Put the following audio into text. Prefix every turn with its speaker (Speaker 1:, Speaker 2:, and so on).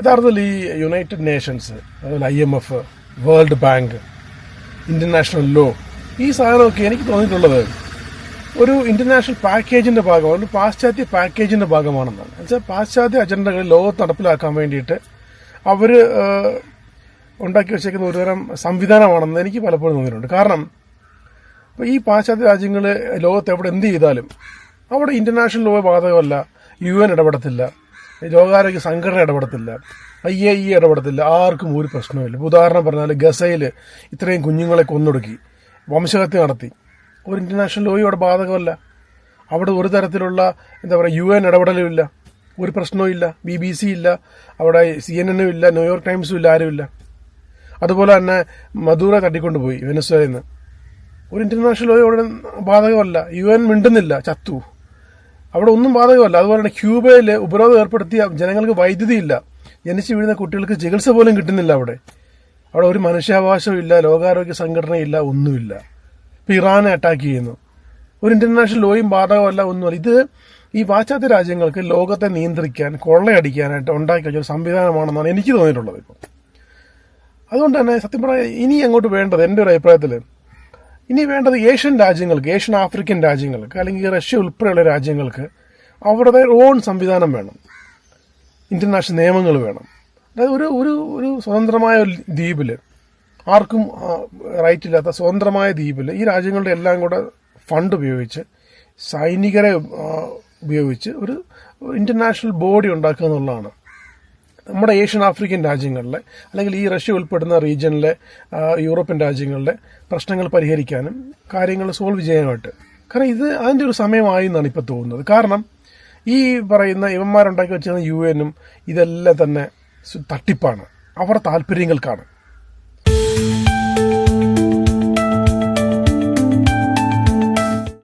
Speaker 1: യഥാർത്ഥത്തിൽ ഈ United Nations, അതുപോലെ IMF, world bank, international law, ഈ സാധനമൊക്കെ എനിക്ക് തോന്നിയിട്ടുള്ളത് ഒരു ഇന്റർനാഷണൽ പാക്കേജിന്റെ ഭാഗമാണ്, ഒരു പാശ്ചാത്യ പാക്കേജിന്റെ ഭാഗമാണെന്നാണ്. എന്നുവെച്ചാൽ പാശ്ചാത്യ അജണ്ടകൾ ലോകത്ത് നടപ്പിലാക്കാൻ വേണ്ടിയിട്ട് അവർ ഉണ്ടാക്കി വെച്ചേക്കുന്ന ഒരുതരം സംവിധാനമാണെന്ന് എനിക്ക് പലപ്പോഴും തോന്നിയിട്ടുണ്ട്. കാരണം ഈ പാശ്ചാത്യ രാജ്യങ്ങൾ ലോകത്ത് എവിടെ എന്ത് ചെയ്താലും അവിടെ ഇന്റർനാഷണൽ ലോ ബാധകമല്ല, UN ഇടപെടത്തില്ല, ലോകാരോഗ്യ സംഘടന ഇടപെടത്തില്ല, IAEA ഇടപെടത്തില്ല, ആർക്കും ഒരു പ്രശ്നവുമില്ല. ഉദാഹരണം പറഞ്ഞാൽ ഗസയിൽ ഇത്രയും കുഞ്ഞുങ്ങളെ കൊന്നൊടുക്കി, വംശഹത്യ നടത്തി. ഒരു ഇന്റർനാഷണൽ ലോയും അവിടെ ബാധകമല്ല. അവിടെ ഒരു തരത്തിലുള്ള UN ഇടപെടലുമില്ല, ഒരു പ്രശ്നവും ഇല്ല, BBC ഇല്ല, അവിടെ CNN ഇല്ല, ന്യൂയോർക്ക് ടൈംസും ഇല്ല, ആരുമില്ല. അതുപോലെ തന്നെ മദൂറ തട്ടിക്കൊണ്ടുപോയി വെനസ്വേലയിൽ നിന്ന്. ഒരു ഇന്റർനാഷണൽ ലോ അവിടെ ബാധകമല്ല, UN മിണ്ടുന്നില്ല, ചത്തു. അവിടെ ഒന്നും ബാധകമല്ല. അതുപോലെ തന്നെ ക്യൂബയിൽ ഉപരോധം ഏർപ്പെടുത്തിയ ജനങ്ങൾക്ക് വൈദ്യുതി ഇല്ല, ജനിച്ചു വീഴുന്ന കുട്ടികൾക്ക് ചികിത്സ പോലും കിട്ടുന്നില്ല. അവിടെ ഒരു മനുഷ്യാവകാശവും ഇല്ല, ലോകാരോഗ്യ സംഘടനയില്ല, ഒന്നുമില്ല. ഇപ്പം ഇറാനെ അറ്റാക്ക് ചെയ്യുന്നു. ഒരു ഇന്റർനാഷണൽ ലോയും ബാധകമല്ല, ഒന്നുമല്ല. ഇത് ഈ പാശ്ചാത്യ രാജ്യങ്ങൾക്ക് ലോകത്തെ നിയന്ത്രിക്കാൻ, കൊള്ളയടിക്കാനായിട്ട് ഉണ്ടാക്കി വെച്ച ഒരു സംവിധാനമാണെന്നാണ് എനിക്ക് തോന്നിയിട്ടുള്ളത്. ഇപ്പം അതുകൊണ്ട് തന്നെ സത്യം പറയാൻ ഇനി അങ്ങോട്ട് വേണ്ടത്, എൻ്റെ ഒരു അഭിപ്രായത്തിൽ ഇനി വേണ്ടത് ഏഷ്യൻ രാജ്യങ്ങൾക്ക്, ഏഷ്യൻ ആഫ്രിക്കൻ രാജ്യങ്ങൾക്ക്, അല്ലെങ്കിൽ റഷ്യ ഉൾപ്പെടെയുള്ള രാജ്യങ്ങൾക്ക് അവരുടെ ഓൺ സംവിധാനം വേണം, ഇന്റർനാഷണൽ നിയമങ്ങൾ വേണം. അതായത് ഒരു ഒരു ഒരു സ്വതന്ത്രമായ ഒരു ദ്വീപിൽ, ആർക്കും റൈറ്റ് ഇല്ലാത്ത സ്വതന്ത്രമായ ദ്വീപിൽ ഈ രാജ്യങ്ങളുടെ എല്ലാം കൂടെ ഫണ്ട് ഉപയോഗിച്ച്, സൈനികരെ ഉപയോഗിച്ച് ഒരു ഇന്റർനാഷണൽ ബോഡി ഉണ്ടാക്കുക എന്നുള്ളതാണ് നമ്മുടെ ഏഷ്യൻ ആഫ്രിക്കൻ രാജ്യങ്ങളിലെ, അല്ലെങ്കിൽ ഈ റഷ്യ ഉൾപ്പെടുന്ന റീജിയനിലെ യൂറോപ്യൻ രാജ്യങ്ങളിലെ പ്രശ്നങ്ങൾ പരിഹരിക്കാനും കാര്യങ്ങൾ സോൾവ് ചെയ്യാനായിട്ട്. കാരണം ഇത് അതിൻ്റെ ഒരു സമയമായി എന്നാണ് ഇപ്പോൾ തോന്നുന്നത്. കാരണം ഈ പറയുന്ന ഇവന്മാരുണ്ടാക്കി വെച്ചിരുന്ന UN ഇതെല്ലാം തന്നെ തട്ടിപ്പാണ്, അവരുടെ താല്പര്യങ്ങൾക്കാണ്.